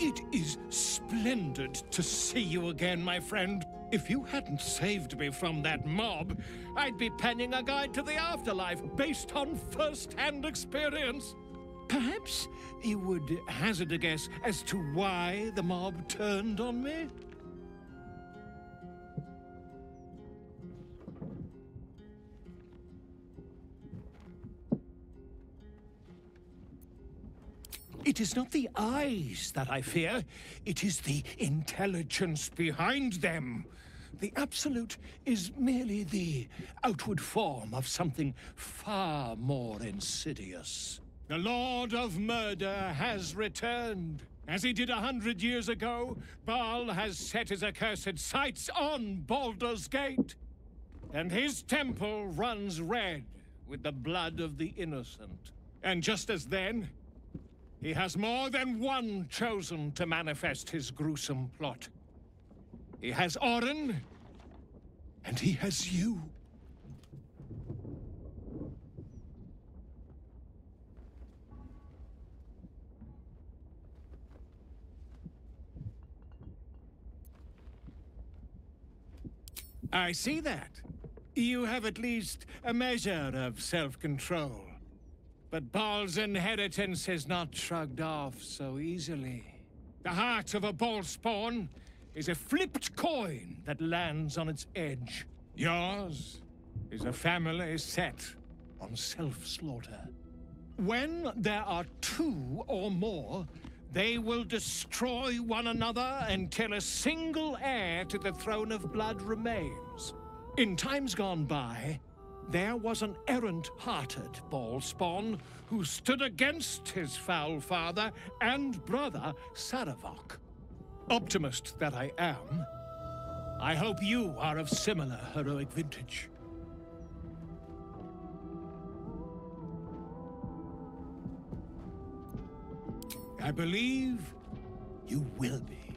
It is splendid to see you again, my friend. If you hadn't saved me from that mob, I'd be penning a guide to the afterlife based on first-hand experience. Perhaps you would hazard a guess as to why the mob turned on me? It is not the eyes that I fear, it is the intelligence behind them. The Absolute is merely the outward form of something far more insidious. The Lord of Murder has returned. As he did 100 years ago, Bhaal has set his accursed sights on Baldur's Gate. And his temple runs red with the blood of the innocent. And just as then, he has more than one chosen to manifest his gruesome plot. He has Orin, and he has you. I see that. You have at least a measure of self-control. But Bhaal's inheritance is not shrugged off so easily. The heart of a Bhaalspawn is a flipped coin that lands on its edge. Yours is a family set on self-slaughter. When there are two or more, they will destroy one another until a single heir to the throne of blood remains. In times gone by, there was an errant-hearted Bhaalspawn who stood against his foul father and brother, Saravok. Optimist that I am, I hope you are of similar heroic vintage. I believe you will be.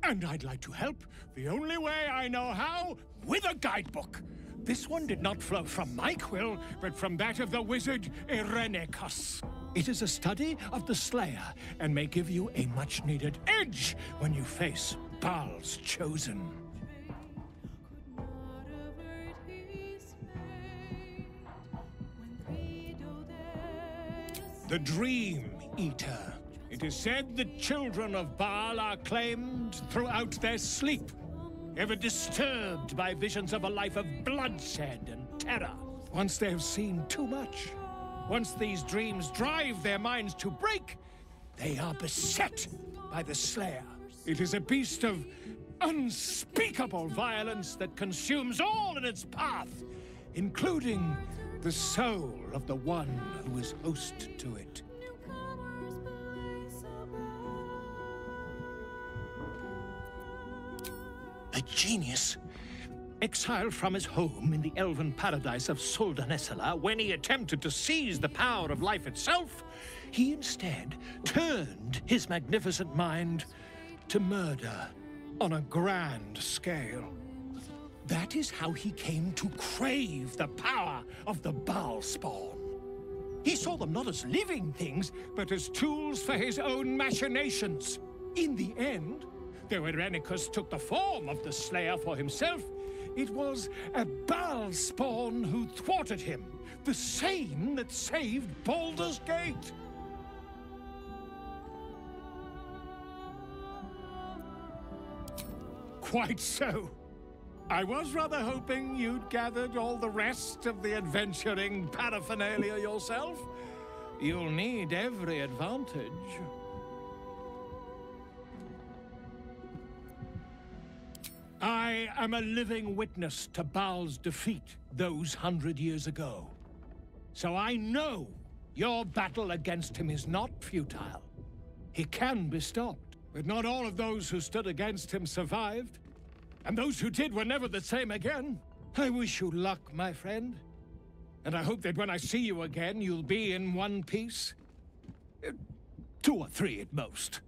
And I'd like to help the only way I know how, with a guidebook. This one did not flow from my quill, but from that of the wizard Irenicus. It is a study of the Slayer, and may give you a much-needed edge when you face Bhaal's Chosen. The Dream Eater. It is said the children of Bhaal are claimed throughout their sleep, ever disturbed by visions of a life of bloodshed and terror. Once they have seen too much, once these dreams drive their minds to break, they are beset by the Slayer. It is a beast of unspeakable violence that consumes all in its path, including the soul of the one who is host to it. A genius, exiled from his home in the elven paradise of Soldanessala, when he attempted to seize the power of life itself, he instead turned his magnificent mind to murder on a grand scale. That is how he came to crave the power of the Bhaalspawn. He saw them not as living things, but as tools for his own machinations. In the end, though Irenicus took the form of the Slayer for himself, it was a Bhaalspawn who thwarted him, the same that saved Baldur's Gate. Quite so. I was rather hoping you'd gathered all the rest of the adventuring paraphernalia yourself. You'll need every advantage. I am a living witness to Bhaal's defeat those 100 years ago. So I know your battle against him is not futile. He can be stopped, but not all of those who stood against him survived. And those who did were never the same again. I wish you luck, my friend. And I hope that when I see you again, you'll be in one piece. 2 or 3 at most.